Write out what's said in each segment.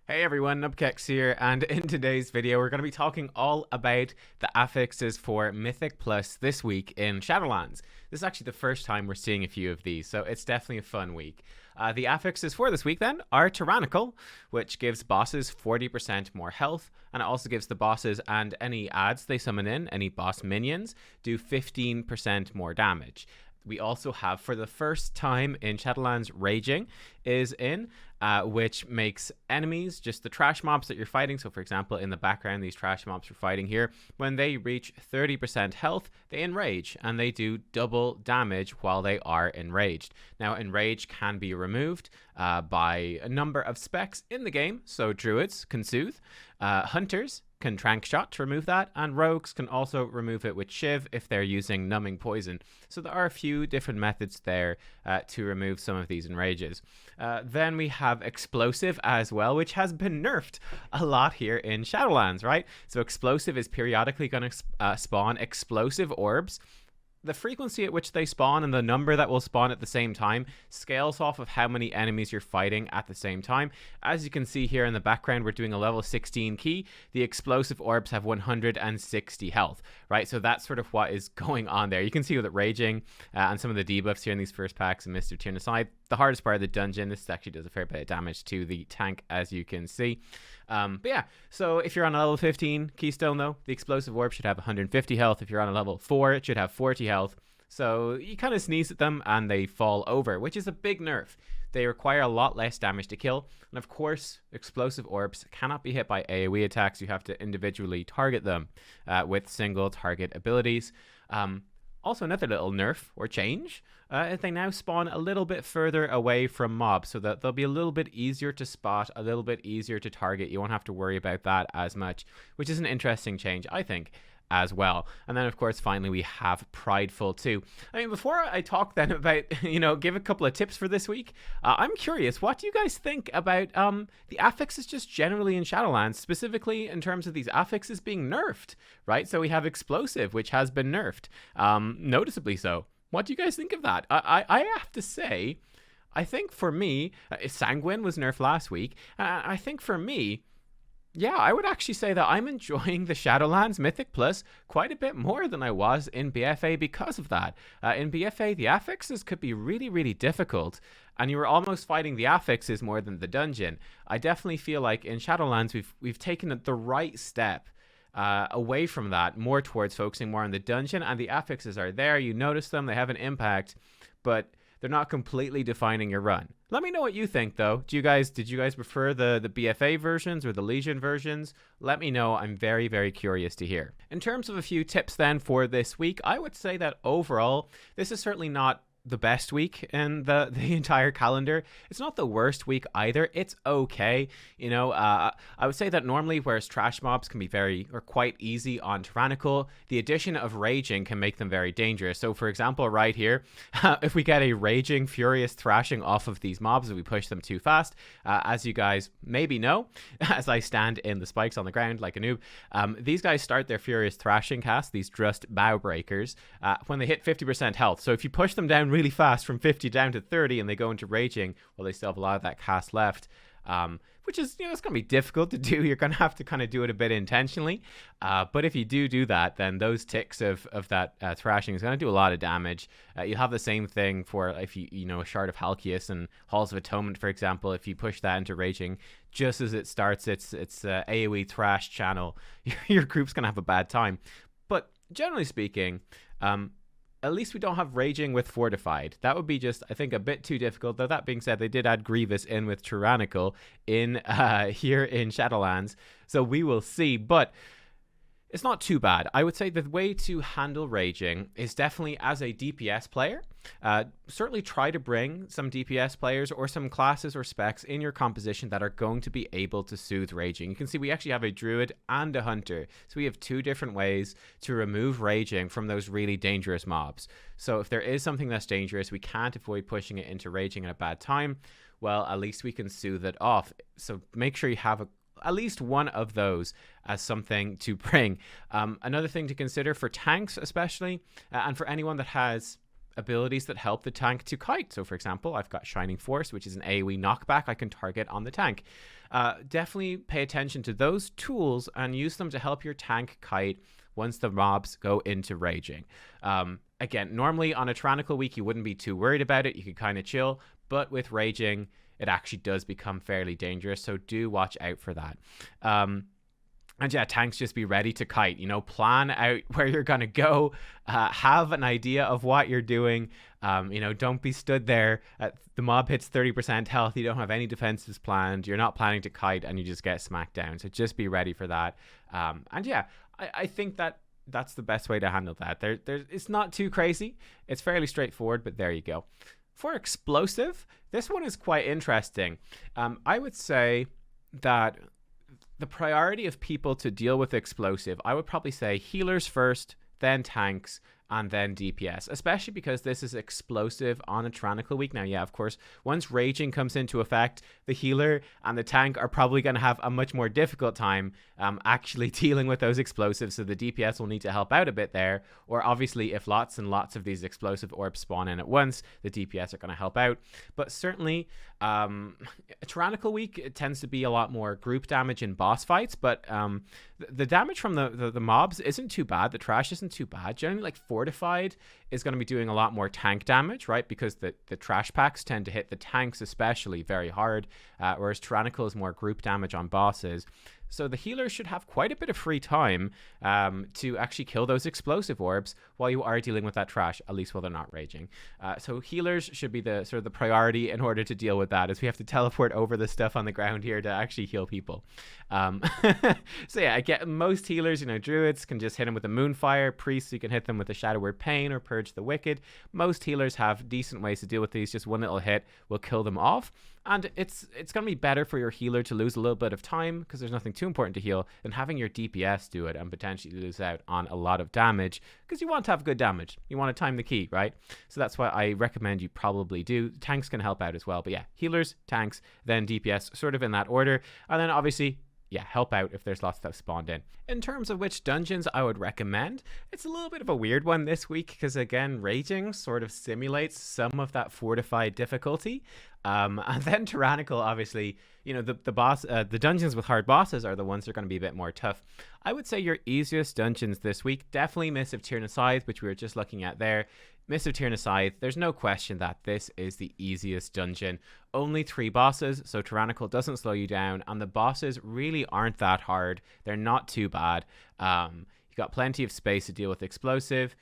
Hey everyone, Nubkeks here, and in today's video we're going to be talking all about the affixes for Mythic Plus this week in Shadowlands. This is actually the first time we're seeing a few of these, so it's definitely a fun week. The affixes for this week then are Tyrannical, which gives bosses 40% more health, and it also gives the bosses and any adds they summon in, any boss minions, do 15% more damage. We also have, for the first time in Shadowlands, Raging is in, which makes enemies, just the trash mobs that you're fighting. So, for example, in the background, these trash mobs we're fighting here, when they reach 30% health, they enrage, and they do double damage while they are enraged. Now, enrage can be removed by a number of specs in the game. So, druids can soothe, hunters can trank shot to remove that, and rogues can also remove it with shiv if they're using numbing poison. So there are a few different methods there to remove some of these enrages. Then we have explosive as well, which has been nerfed a lot here in Shadowlands, right? So explosive is periodically going to spawn explosive orbs. The frequency at which they spawn and the number that will spawn at the same time scales off of how many enemies you're fighting at the same time. As you can see here in the background, we're doing a level 16 key. The explosive orbs have 160 health, right? So that's sort of what is going on there. You can see with it Raging and some of the debuffs here in these first packs and Mr. Tune aside. The hardest part of the dungeon, this actually does a fair bit of damage to the tank, as you can see. But yeah, so if you're on a level 15 keystone though, the explosive orb should have 150 health. If you're on a level 4, it should have 40 health. So you kind of sneeze at them and they fall over, which is a big nerf. They require a lot less damage to kill. And of course, explosive orbs cannot be hit by AoE attacks. You have to individually target them with single target abilities. Also, another little nerf or change is they now spawn a little bit further away from mobs, so that they'll be a little bit easier to spot, a little bit easier to target. You won't have to worry about that as much, which is an interesting change, I think, as well. And then, of course, finally, we have Prideful too. I mean, before I talk then about, give a couple of tips for this week, I'm curious, what do you guys think about the affixes just generally in Shadowlands, specifically in terms of these affixes being nerfed, right? So we have Explosive, which has been nerfed, noticeably so. What do you guys think of that? I have to say, I think for me, Sanguine was nerfed last week. I think for me, yeah, I would actually say that I'm enjoying the Shadowlands Mythic Plus quite a bit more than I was in BFA because of that. In BFA, the affixes could be really, really difficult, and you were almost fighting the affixes more than the dungeon. I definitely feel like in Shadowlands, we've taken the right step away from that, more towards focusing more on the dungeon, and the affixes are there. You notice them, they have an impact, but they're not completely defining your run. Let me know what you think, though. Did you guys prefer the BFA versions or the Legion versions? Let me know. I'm very, very curious to hear. In terms of a few tips then for this week, I would say that overall, this is certainly not the best week in the entire calendar. It's not the worst week either. It's okay. I would say that normally, whereas trash mobs can be quite easy on Tyrannical, the addition of Raging can make them very dangerous. So for example, right here, if we get a Raging furious thrashing off of these mobs if we push them too fast, as you guys maybe know, as I stand in the spikes on the ground like a noob, these guys start their furious thrashing cast, these Drust Bow Breakers, when they hit 50% health. So if you push them down really fast from 50 down to 30 and they go into Raging, well, they still have a lot of that cast left, which is, it's going to be difficult to do. You're going to have to kind of do it a bit intentionally, but if you do that, then those ticks of that thrashing is going to do a lot of damage. You'll have the same thing for if you a Shard of Halkias and Halls of Atonement, for example. If you push that into Raging just as it starts its AoE thrash channel, your group's going to have a bad time. But generally speaking, at least we don't have Raging with Fortified. That would be just, I think, a bit too difficult. Though that being said, they did add Grievous in with Tyrannical in here in Shadowlands. So we will see. But it's not too bad. I would say the way to handle Raging is definitely as a DPS player. Certainly try to bring some DPS players or some classes or specs in your composition that are going to be able to soothe Raging. You can see we actually have a Druid and a Hunter. So we have two different ways to remove Raging from those really dangerous mobs. So if there is something that's dangerous, we can't avoid pushing it into Raging at a bad time. Well, at least we can soothe it off. So make sure you have at least one of those as something to bring. Another thing to consider for tanks especially, and for anyone that has abilities that help the tank to kite. So for example, I've got Shining Force, which is an AoE knockback I can target on the tank. Definitely pay attention to those tools and use them to help your tank kite once the mobs go into raging. Again, normally on a Tyrannical week, you wouldn't be too worried about it. You could kind of chill, but with raging, it actually does become fairly dangerous. So do watch out for that. And yeah, tanks, just be ready to kite, you know, plan out where you're going to go, have an idea of what you're doing. You know, don't be stood there. The mob hits 30% health. You don't have any defenses planned. You're not planning to kite and you just get smacked down. So just be ready for that. And yeah, I think that's the best way to handle that. It's not too crazy. It's fairly straightforward, but there you go. For explosive, this one is quite interesting. I would say that the priority of people to deal with explosive, I would probably say healers first, then tanks, and then DPS, especially because this is explosive on a Tyrannical week. Now, yeah, of course, once raging comes into effect, the healer and the tank are probably going to have a much more difficult time actually dealing with those explosives, so the DPS will need to help out a bit there. Or obviously, if lots and lots of these explosive orbs spawn in at once, the DPS are going to help out. But certainly, a Tyrannical week, it tends to be a lot more group damage in boss fights, but the damage from the mobs isn't too bad. The trash isn't too bad. Generally, like Fortified is going to be doing a lot more tank damage, right? Because the trash packs tend to hit the tanks especially very hard, whereas Tyrannical is more group damage on bosses. So the healers should have quite a bit of free time to actually kill those explosive orbs while you are dealing with that trash, at least while they're not raging. So healers should be the sort of the priority in order to deal with that, as we have to teleport over the stuff on the ground here to actually heal people. So yeah, I get most healers, you know, druids can just hit them with a moonfire. Priests, you can hit them with a shadow word pain or purge the wicked. Most healers have decent ways to deal with these. Just one little hit will kill them off. And it's going to be better for your healer to lose a little bit of time, because there's nothing too important to heal, than having your DPS do it and potentially lose out on a lot of damage, because you want to have good damage. You want to time the key, right? So that's why I recommend you probably do. Tanks can help out as well. But yeah, healers, tanks, then DPS, sort of in that order. And then obviously, yeah, help out if there's lots of stuff spawned in. In terms of which dungeons I would recommend, it's a little bit of a weird one this week, because again, raging sort of simulates some of that fortified difficulty. And then Tyrannical, obviously, you know, the dungeons with hard bosses are the ones that are going to be a bit more tough. I would say your easiest dungeons this week, definitely Mists of Tyrannical, which we were just looking at there. Mists of Tyrannical, there's no question that this is the easiest dungeon. Only 3 bosses, so Tyrannical doesn't slow you down, and the bosses really aren't that hard. They're not too bad. You got plenty of space to deal with explosive.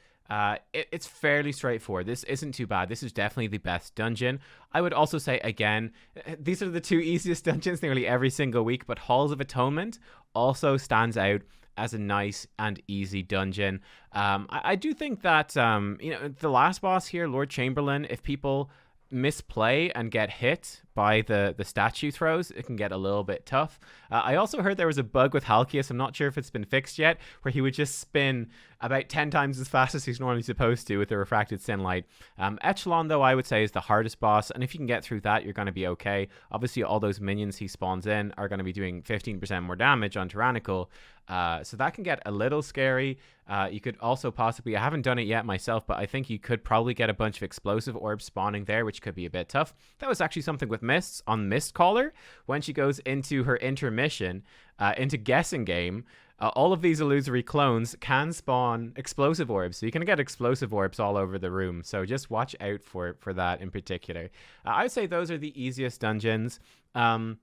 It's fairly straightforward. This isn't too bad. This is definitely the best dungeon. I would also say, again, these are the 2 easiest dungeons nearly every single week, but Halls of Atonement also stands out as a nice and easy dungeon. I do think that, you know, the last boss here, Lord Chamberlain, if people misplay and get hit by the statue throws, it can get a little bit tough. I also heard there was a bug with Halkias, I'm not sure if it's been fixed yet, where he would just spin about 10 times as fast as he's normally supposed to with the refracted sunlight. Echelon, though, I would say is the hardest boss, and if you can get through that, you're going to be okay. Obviously, all those minions he spawns in are going to be doing 15% more damage on Tyrannical, so that can get a little scary. You could also possibly, I haven't done it yet myself, but I think you could probably get a bunch of explosive orbs spawning there, which could be a bit tough. That was actually something with Mists on Mistcaller. When she goes into her intermission, into guessing game, all of these illusory clones can spawn explosive orbs, so you can get explosive orbs all over the room. So just watch out for that in particular. I would say those are the easiest dungeons. I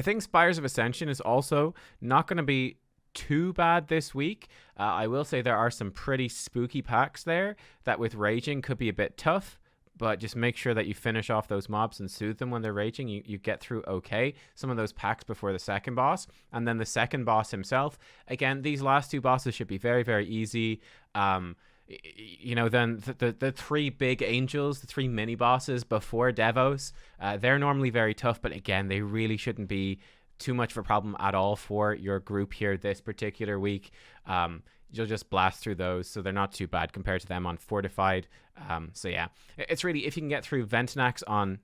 think Spires of Ascension is also not going to be too bad this week. I will say there are some pretty spooky packs there that with raging could be a bit tough, but just make sure that you finish off those mobs and soothe them when they're raging. You get through okay some of those packs before the second boss, and then the second boss himself. Again, these last 2 bosses should be very, very easy. You know, then the 3 big angels, the 3 mini bosses before Devos, they're normally very tough, but again, they really shouldn't be too much of a problem at all for your group here this particular week. You'll just blast through those, so they're not too bad compared to them on Fortified. So yeah, it's really, if you can get through Ventanax on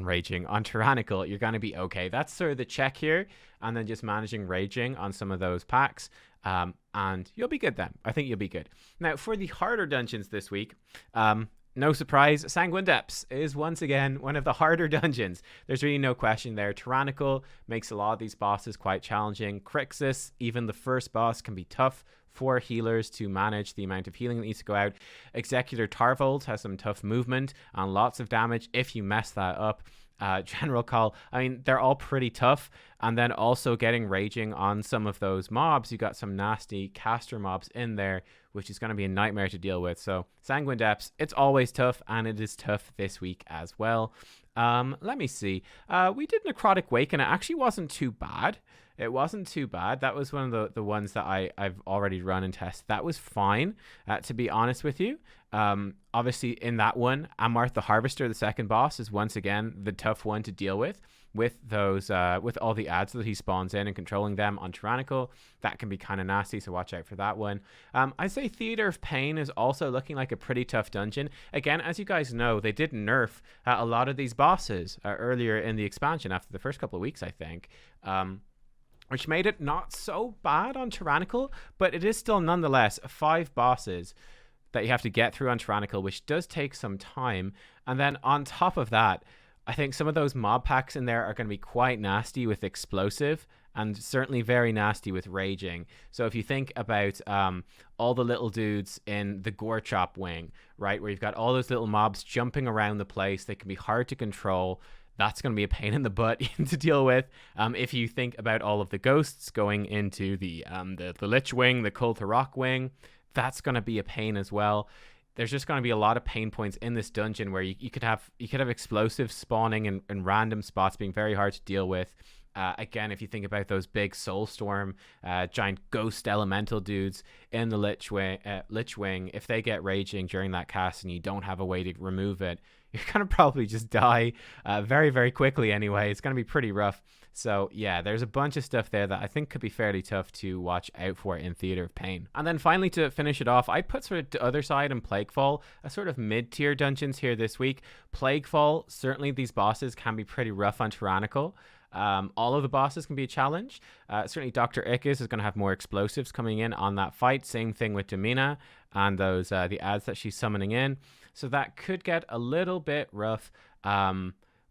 Raging, on Tyrannical, you're going to be okay. That's sort of the check here, and then just managing Raging on some of those packs. and you'll be good then. I think you'll be good. Now, for the harder dungeons this week, no surprise, Sanguine Depths is once again one of the harder dungeons. There's really no question there. Tyrannical makes a lot of these bosses quite challenging. Crixus, even the first boss, can be tough for healers to manage the amount of healing that needs to go out. Executor Tarvold has some tough movement and lots of damage if you mess that up. General Call, I mean, they're all pretty tough. And then also getting raging on some of those mobs, you got some nasty caster mobs in there, which is going to be a nightmare to deal with. So Sanguine Depths, it's always tough, and it is tough this week as well. Let me see. We did Necrotic Wake, and it actually wasn't too bad. It wasn't too bad. That was one of the ones that I've already run and tested. That was fine, to be honest with you. Obviously, in that one, Amarth the Harvester, the second boss, is once again the tough one to deal with those with all the ads that he spawns in and controlling them on Tyrannical. That can be kind of nasty, so watch out for that one. I'd say Theater of Pain is also looking like a pretty tough dungeon. Again, as you guys know, they did nerf a lot of these bosses earlier in the expansion after the first couple of weeks, I think. Which made it not so bad on Tyrannical, but it is still nonetheless 5 bosses that you have to get through on Tyrannical, which does take some time. And then on top of that, I think some of those mob packs in there are going to be quite nasty with explosive, and certainly very nasty with raging. So if you think about all the little dudes in the Gore Chop wing, right, where you've got all those little mobs jumping around the place, they can be hard to control. That's going to be a pain in the butt to deal with. If you think about all of the ghosts going into the Lich wing, the Kultarok wing, that's going to be a pain as well. There's just going to be a lot of pain points in this dungeon where you could have explosives spawning in random spots, being very hard to deal with. Again, if you think about those big Soulstorm, giant ghost elemental dudes in the Lich wing, if they get raging during that cast and you don't have a way to remove it, you're going to probably just die very, very quickly anyway. It's going to be pretty rough. So yeah, there's a bunch of stuff there that I think could be fairly tough to watch out for in Theater of Pain. And then finally, to finish it off, I put sort of the other side and Plaguefall as sort of mid-tier dungeons here this week. Plaguefall, certainly these bosses can be pretty rough on Tyrannical. All of the bosses can be a challenge. Certainly Dr. Ickes is going to have more explosives coming in on that fight. Same thing with Domina and those the ads that she's summoning in. So that could get a little bit rough.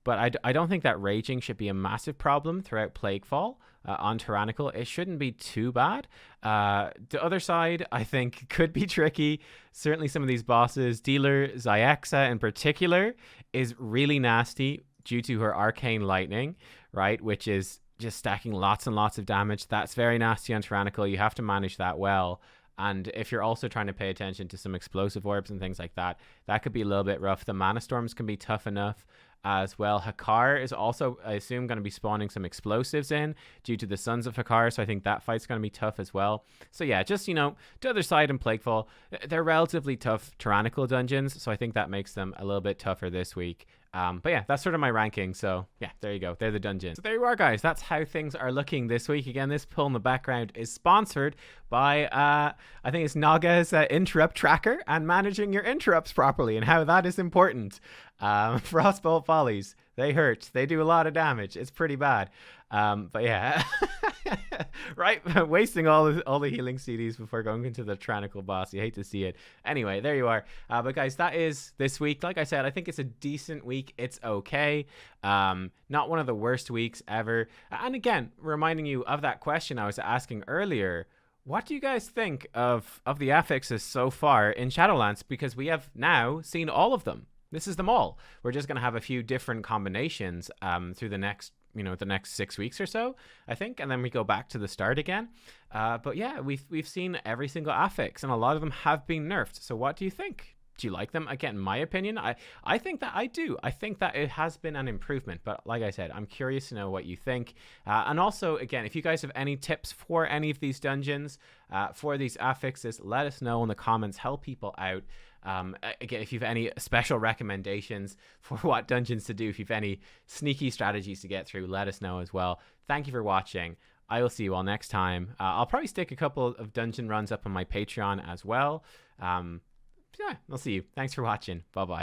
But I don't think that raging should be a massive problem throughout Plaguefall on Tyrannical. It shouldn't be too bad. The other side, I think, could be tricky. Certainly some of these bosses, Dealer Zyxa in particular, is really nasty due to her Arcane Lightning, right? Which is just stacking lots and lots of damage. That's very nasty on Tyrannical. You have to manage that well. And if you're also trying to pay attention to some explosive orbs and things like that, that could be a little bit rough. The Mana Storms can be tough enough as well. Hakar is also, I assume, going to be spawning some explosives in due to the Sons of Hakar, so I think that fight's going to be tough as well. So yeah, just, you know, the other side in Plaguefall, they're relatively tough Tyrannical dungeons, so I think that makes them a little bit tougher this week. But yeah, that's sort of my ranking. So yeah, there you go. They're the dungeons. So there you are, guys. That's how things are looking this week. Again, this pull in the background is sponsored by, I think it's Naga's interrupt tracker and managing your interrupts properly and how that is important. Frostbolt Follies, they hurt. They do a lot of damage. It's pretty bad. But yeah, right. Wasting all the healing CDs before going into the Tyrannical boss. You hate to see it. Anyway, there you are. But guys, that is this week. Like I said, I think it's a decent week. It's okay. Not one of the worst weeks ever. And again, reminding you of that question I was asking earlier. What do you guys think of the affixes so far in Shadowlands? Because we have now seen all of them. This is them all. We're just going to have a few different combinations through the next 6 weeks or so, I think, and then we go back to the start again. But yeah, we've seen every single affix, and a lot of them have been nerfed. So what do you think? Do you like them? Again, my opinion, I think that I do. I think that it has been an improvement. But like I said, I'm curious to know what you think. And also, again, if you guys have any tips for any of these dungeons, for these affixes, let us know in the comments. Help people out. Again, if you have any special recommendations for what dungeons to do, if you have any sneaky strategies to get through, let us know as well. Thank you for watching. I will see you all next time. I'll probably stick a couple of dungeon runs up on my Patreon as well. Yeah, I'll see you. Thanks for watching. Bye-bye.